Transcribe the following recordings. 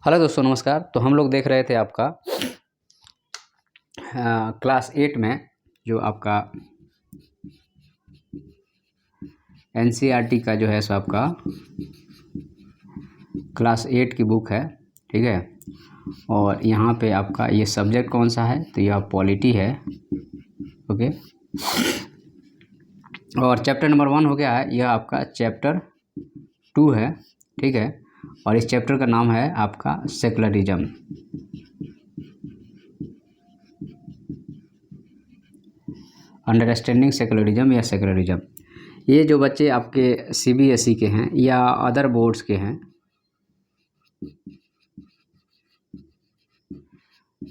Hello दोस्तों, नमस्कार। तो हम लोग देख रहे थे आपका क्लास 8 में जो आपका एनसीईआरटी का जो है सो आपका क्लास 8 की बुक है, ठीक है। और यहाँ पे आपका ये सब्जेक्ट कौन सा है, तो यह पॉलिटी है, ओके। और चैप्टर नंबर 1 हो गया है, यह आपका चैप्टर 2 है, ठीक है। और इस चैप्टर का नाम है आपका सेकुलरिज्म। अंडरस्टैंडिंग सेकुलरिज्म या सेकुलरिज्म। ये जो बच्चे आपके सीबीएसई के हैं या अदर बोर्ड्स के हैं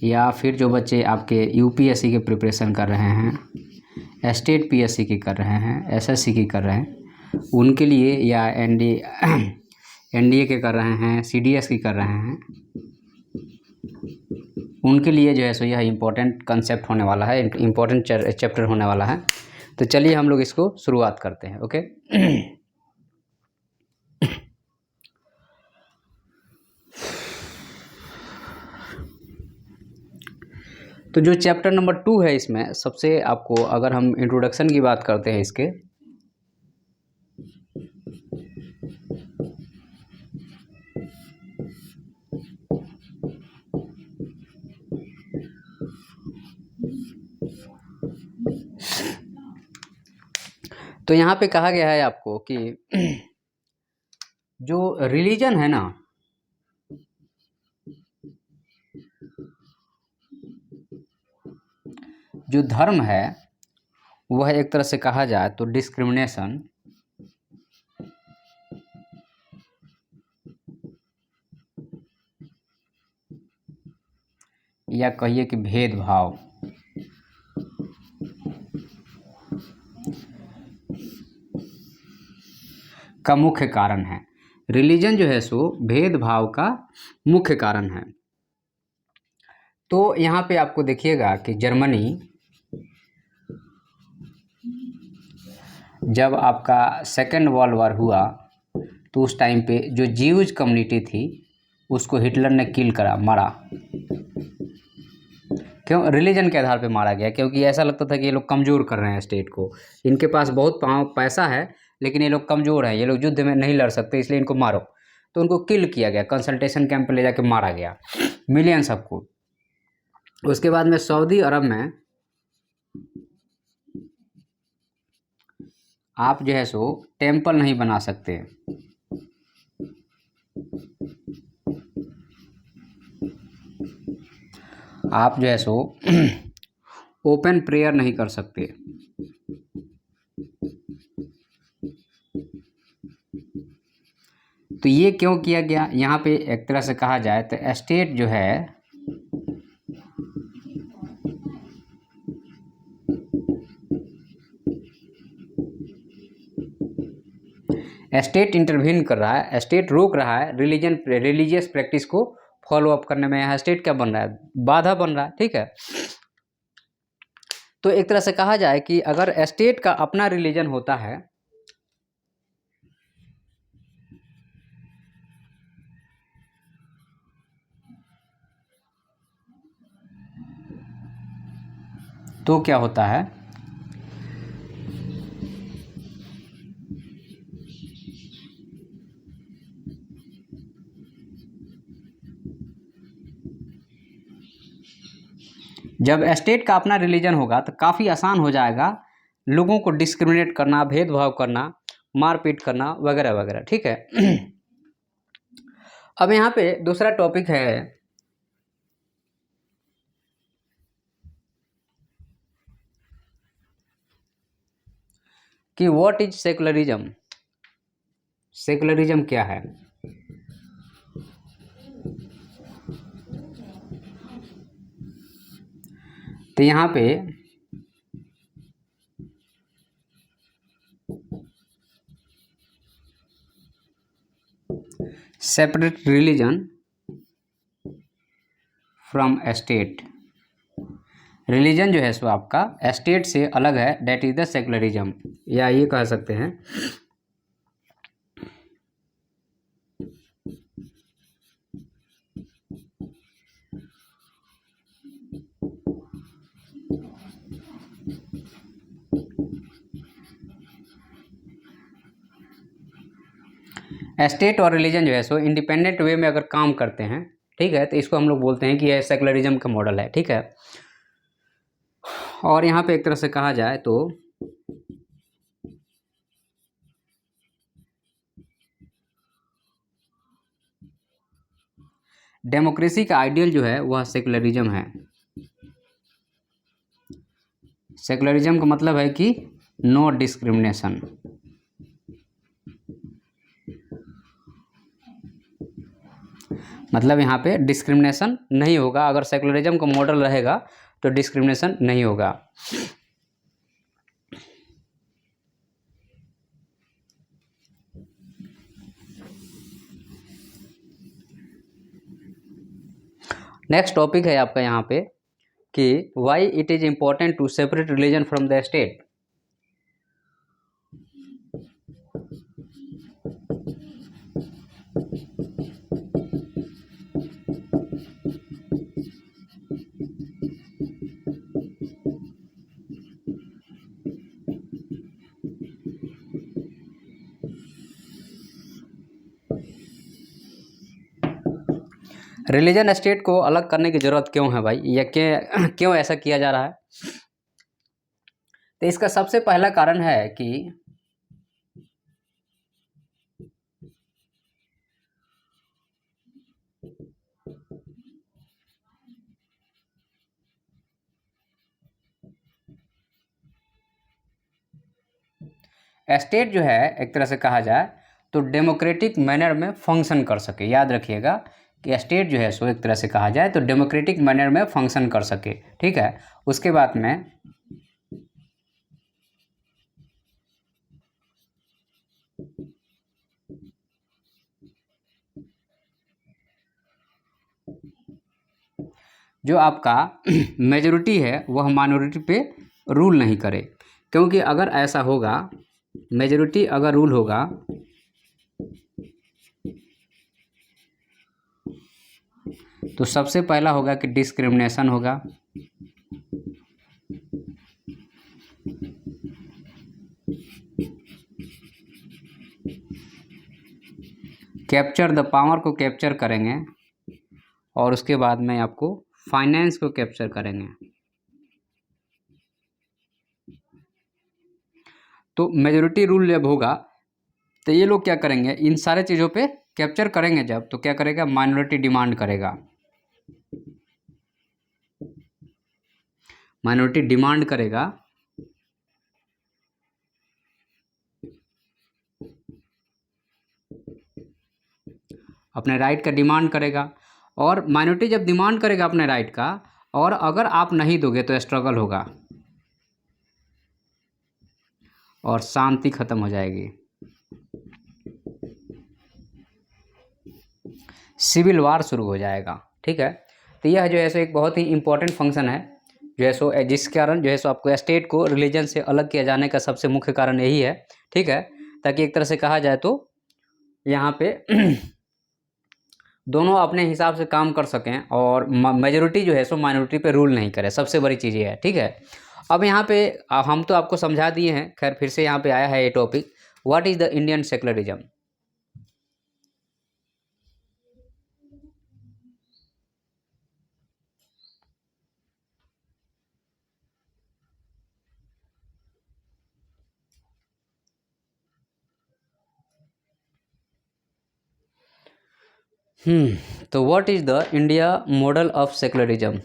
या फिर जो बच्चे आपके यूपीएससी के प्रिपरेशन कर रहे हैं, स्टेट पीएससी की कर रहे हैं, एसएससी की कर रहे हैं, उनके लिए, या एनडीए के कर रहे हैं, सीडीएस की कर रहे हैं, उनके लिए जो है सो यह इम्पोर्टेंट कंसेप्ट होने वाला है, इम्पोर्टेंट चैप्टर होने वाला है। तो चलिए हम लोग इसको शुरुआत करते हैं, ओके। तो जो चैप्टर नंबर 2 है, इसमें सबसे आपको, अगर हम इंट्रोडक्शन की बात करते हैं इसके, तो यहाँ पे कहा गया है आपको कि जो रिलीजन है ना, जो धर्म है, वह एक तरह से कहा जाए तो डिस्क्रिमिनेशन या कहिए कि भेदभाव का मुख्य कारण है। रिलीजन जो है सो भेदभाव का मुख्य कारण है। तो यहाँ पे आपको देखिएगा कि जर्मनी, जब आपका सेकेंड वर्ल्ड वॉर हुआ तो उस टाइम पे जो ज्यूज कम्युनिटी थी उसको हिटलर ने किल करा, मारा। क्यों? रिलीजन के आधार पे मारा गया, क्योंकि ऐसा लगता था कि ये लोग कमज़ोर कर रहे हैं स्टेट को, इनके पास बहुत पैसा है लेकिन ये लोग कमज़ोर हैं, ये लोग युद्ध में नहीं लड़ सकते, इसलिए इनको मारो। तो उनको किल किया गया, कंसंट्रेशन कैंप पे ले जाके मारा गया, मिलियंस सबको। उसके बाद में सऊदी अरब में आप जो है सो टेम्पल नहीं बना सकते, आप जो है सो ओपन प्रेयर नहीं कर सकते। तो ये क्यों किया गया? यहाँ पे एक तरह से कहा जाए तो स्टेट जो है स्टेट इंटरवीन कर रहा है, स्टेट रोक रहा है रिलीजियस प्रैक्टिस को फॉलो अप करने में। यहाँ स्टेट क्या बन रहा है? बाधा बन रहा है, ठीक है। तो एक तरह से कहा जाए कि अगर स्टेट का अपना रिलीजन होता है तो क्या होता है, जब स्टेट का अपना रिलीजन होगा तो काफ़ी आसान हो जाएगा लोगों को डिस्क्रिमिनेट करना, भेदभाव करना, मारपीट करना वगैरह वगैरह, ठीक है। अब यहाँ पे दूसरा टॉपिक है कि व्हाट इज सेकुलरिज्म। सेकुलरिज्म क्या है? तो यहाँ पे separate religion from state. Religion जो है सो आपका स्टेट से अलग है, डेट इज द सेकुलरिज्म, या ये कह सकते हैं स्टेट और रिलीजन जो है सो इंडिपेंडेंट वे में अगर काम करते हैं, ठीक है, तो इसको हम लोग बोलते हैं कि यह सेकुलरिज्म का मॉडल है, ठीक है। और यहाँ पे एक तरह से कहा जाए तो डेमोक्रेसी का आइडियल जो है वह सेकुलरिज्म है। सेकुलरिज्म का मतलब है कि नो डिस्क्रिमिनेशन, मतलब यहाँ पे डिस्क्रिमिनेशन नहीं होगा। अगर सेकुलरिज्म का मॉडल रहेगा तो डिस्क्रिमिनेशन नहीं होगा। नेक्स्ट टॉपिक है आपका यहाँ पे कि why it is important to separate religion from the state. Religion state को अलग करने की ज़रूरत क्यों है भाई, या क्यों ऐसा किया जा रहा है? तो इसका सबसे पहला कारण है कि स्टेट जो है एक तरह से कहा जाए तो डेमोक्रेटिक मैनर में फंक्शन कर सके। याद रखिएगा कि स्टेट जो है सो एक तरह से कहा जाए तो डेमोक्रेटिक मैनर में फंक्शन कर सके, ठीक है। उसके बाद में जो आपका मेजोरिटी है वह माइनॉरिटी पे रूल नहीं करे, क्योंकि अगर ऐसा होगा, मेजोरिटी अगर रूल होगा तो सबसे पहला होगा कि डिस्क्रिमिनेशन होगा, कैप्चर द पावर को कैप्चर करेंगे, और उसके बाद में आपको फाइनेंस को कैप्चर करेंगे। तो मेजोरिटी रूल जब होगा तो ये लोग क्या करेंगे, इन सारे चीज़ों पे कैप्चर करेंगे जब, तो क्या करेगा, माइनॉरिटी डिमांड करेगा, माइनॉरिटी डिमांड करेगा, अपने राइट का डिमांड करेगा। और माइनॉरिटी जब डिमांड करेगा अपने राइट का, और अगर आप नहीं दोगे तो स्ट्रगल होगा और शांति खत्म हो जाएगी, सिविल वार शुरू हो जाएगा, ठीक है। तो यह जो है सो एक बहुत ही इम्पोर्टेंट फंक्शन है जो है सो, जिस कारण जो है सो आपको स्टेट को रिलीजन से अलग किया जाने का सबसे मुख्य कारण यही है, ठीक है। ताकि एक तरह से कहा जाए तो यहाँ पे दोनों अपने हिसाब से काम कर सकें और मेजोरिटी जो है सो माइनॉरिटी पे रूल नहीं करे, सबसे बड़ी चीज़ ये है, ठीक है। अब यहाँ पे हम तो आपको समझा दिए हैं, खैर फिर से यहाँ पे आया है ये topic, what is the Indian secularism. तो what is the India model of secularism.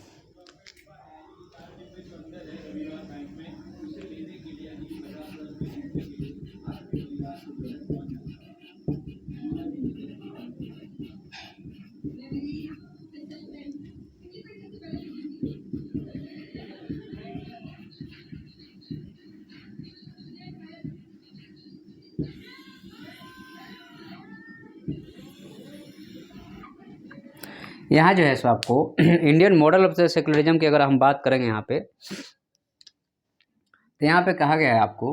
यहाँ जो है सो आपको इंडियन मॉडल ऑफ सेकुलरिज्म की अगर हम बात करेंगे यहाँ पे, तो यहाँ पे कहा गया है आपको,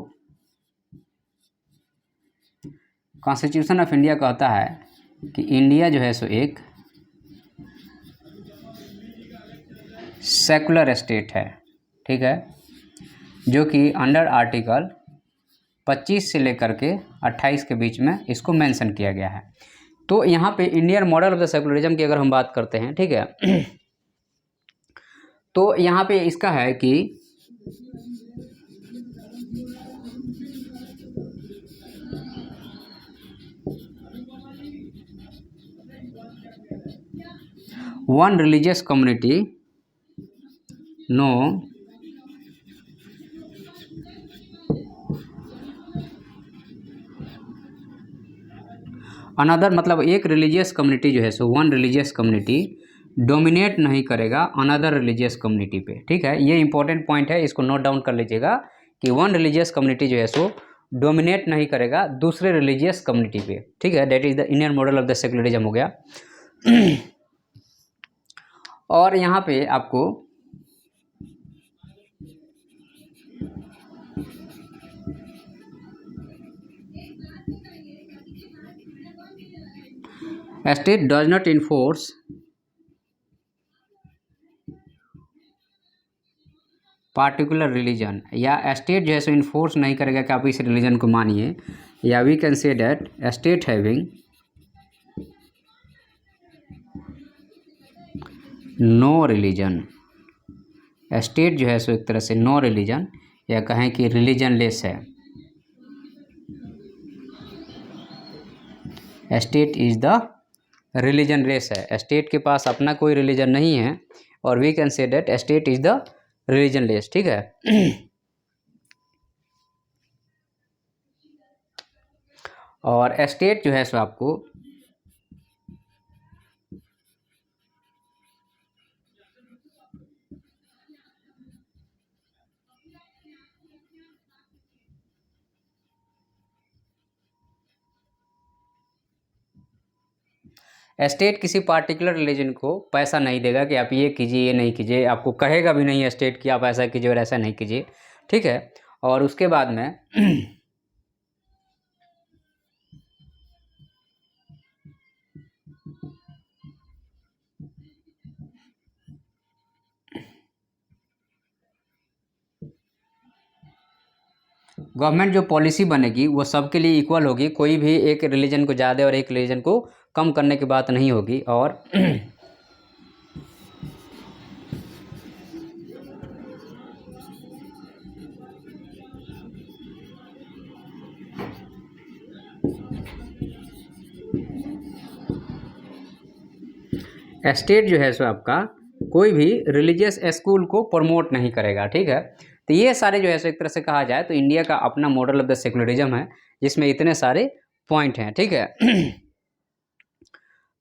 कॉन्स्टिट्यूशन ऑफ इंडिया कहता है कि इंडिया जो है सो एक सेकुलर स्टेट है, ठीक है, जो कि अंडर आर्टिकल 25 से लेकर के 28 के बीच में इसको मेंशन किया गया है। तो यहाँ पे Indian model of the secularism की अगर हम बात करते हैं, ठीक है, तो यहाँ पे इसका है कि one religious community no another, मतलब एक रिलीजियस कम्युनिटी जो है सो वन रिलीजियस कम्युनिटी डोमिनेट नहीं करेगा अनदर रिलीजियस कम्युनिटी पे। ठीक है, ये इंपॉर्टेंट पॉइंट है, इसको नोट डाउन कर लीजिएगा कि वन रिलीजियस कम्युनिटी जो है सो डोमिनेट नहीं करेगा दूसरे रिलीजियस कम्युनिटी पे। ठीक है, that is the Indian model of the secularism हो गया। और यहाँ पे आपको state does not enforce particular religion, या स्टेट जो है सो इन्फोर्स नहीं करेगा कि आप इस रिलीजन को मानिए, या we can say that state having no religion, state जो है सो एक तरह से नो रिलीजन, या कहें कि रिलीजन लेस है, state is the religionless है, स्टेट के पास अपना कोई रिलीजन नहीं है, और we can say that state is the religionless. ठीक है, और स्टेट जो है सो आपको स्टेट किसी पार्टिकुलर रिलीजन को पैसा नहीं देगा कि आप ये कीजिए ये नहीं कीजिए, आपको कहेगा भी नहीं स्टेट कि आप ऐसा कीजिए और ऐसा नहीं कीजिए। ठीक है, और उसके बाद में गवर्नमेंट जो पॉलिसी बनेगी वो सबके लिए इक्वल होगी, कोई भी एक रिलीजन को ज़्यादा और एक रिलीजन को कम करने की बात नहीं होगी। और स्टेट जो है सो आपका कोई भी रिलीजियस स्कूल को प्रमोट नहीं करेगा। ठीक है, तो ये सारे जो है सो एक तरह से कहा जाए तो इंडिया का अपना मॉडल ऑफ द सेकुलरिज्म है जिसमें इतने सारे पॉइंट हैं। ठीक है,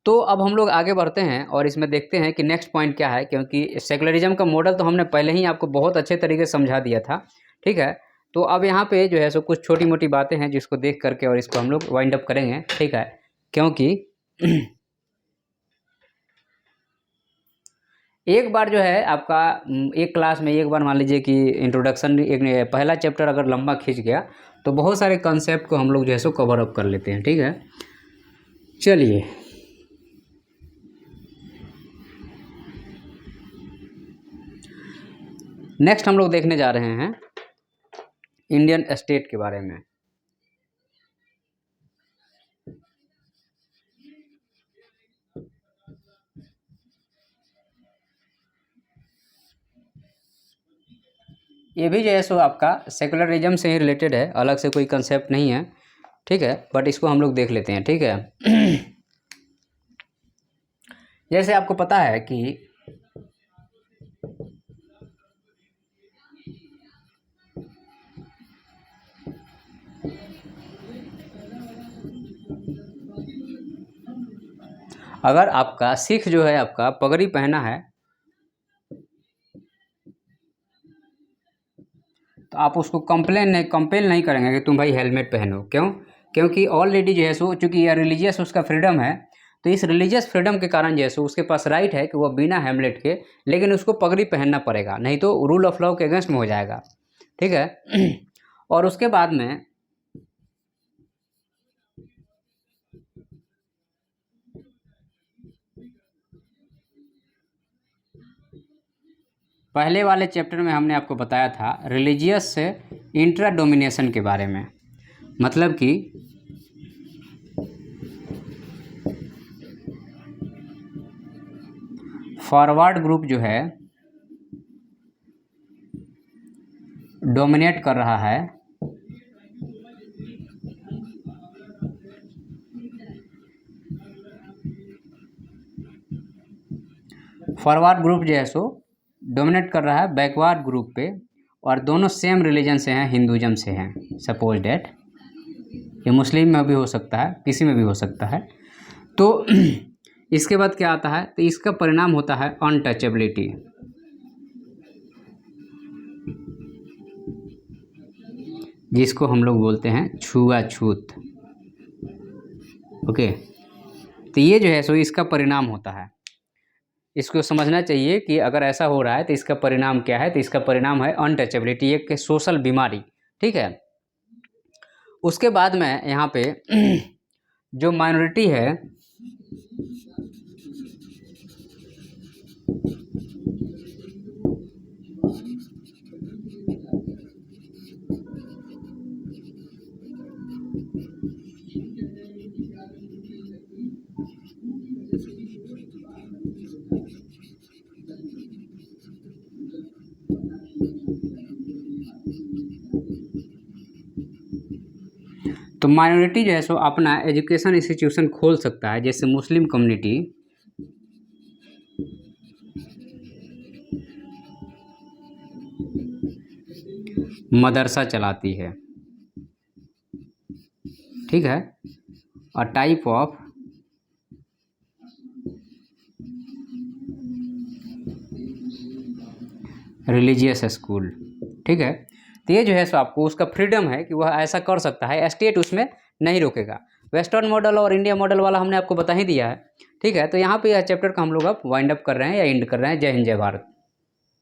तो अब हम लोग आगे बढ़ते हैं और इसमें देखते हैं कि नेक्स्ट पॉइंट क्या है, क्योंकि सेकुलरिज्म का मॉडल तो हमने पहले ही आपको बहुत अच्छे तरीके से समझा दिया था। ठीक है, तो अब यहाँ पे जो है सो कुछ छोटी मोटी बातें हैं जिसको देख करके और इसको हम लोग वाइंड अप करेंगे। ठीक है, क्योंकि एक बार जो है आपका एक क्लास में एक बार मान लीजिए कि इंट्रोडक्शन एक पहला चैप्टर अगर लंबा खींच गया तो बहुत सारे कॉन्सेप्ट को हम लोग जो है सो कवर अप कर लेते हैं। ठीक है, चलिए नेक्स्ट हम लोग देखने जा रहे हैं इंडियन स्टेट के बारे में। ये भी जो है सो आपका सेकुलरिज्म से ही रिलेटेड है, अलग से कोई कंसेप्ट नहीं है। ठीक है, बट इसको हम लोग देख लेते हैं। ठीक है, जैसे आपको पता है कि अगर आपका सिख जो है आपका पगड़ी पहना है तो आप उसको कंपेल नहीं करेंगे कि तुम भाई हेलमेट पहनो। क्यों? क्योंकि ऑलरेडी जो है सो चूँकि यह रिलीजियस उसका फ्रीडम है, तो इस रिलीजियस फ्रीडम के कारण जो है सो उसके पास राइट है कि वह बिना हेलमेट के, लेकिन उसको पगड़ी पहनना पड़ेगा, नहीं तो रूल ऑफ लॉ के अगेंस्ट में हो जाएगा। ठीक है, और उसके बाद में पहले वाले चैप्टर में हमने आपको बताया था रिलीजियस इंट्रा डोमिनेशन के बारे में। मतलब कि फॉरवर्ड ग्रुप जो है डोमिनेट कर रहा है फॉरवर्ड ग्रुप जो है सो डोमिनेट कर रहा है बैकवर्ड ग्रुप पे, और दोनों सेम रिलीजन से हैं, हिंदुज़म से हैं। सपोज डैट ये मुस्लिम में भी हो सकता है, किसी में भी हो सकता है। तो इसके बाद क्या आता है, तो इसका परिणाम होता है अनटचेबिलिटी। जिसको हम लोग बोलते हैं छुआछूत। ओके, तो ये जो है सो इसका परिणाम होता है। इसको समझना चाहिए कि अगर ऐसा हो रहा है तो इसका परिणाम क्या है। तो इसका परिणाम है अनटचेबिलिटी, एक सोशल बीमारी। ठीक है, उसके बाद में यहाँ पे जो माइनॉरिटी है तो माइनॉरिटी जो है सो अपना एजुकेशन इंस्टीट्यूशन खोल सकता है। जैसे मुस्लिम कम्युनिटी मदरसा चलाती है, ठीक है, और टाइप ऑफ रिलीजियस स्कूल। ठीक है, तो ये जो है सो आपको उसका फ्रीडम है कि वह ऐसा कर सकता है, स्टेट उसमें नहीं रोकेगा। वेस्टर्न मॉडल और इंडिया मॉडल वाला हमने आपको बता ही दिया है। ठीक है, तो यहाँ पे यह चैप्टर का हम लोग अब वाइंड अप कर रहे हैं या एंड कर रहे हैं। जय हिंद, जय भारत।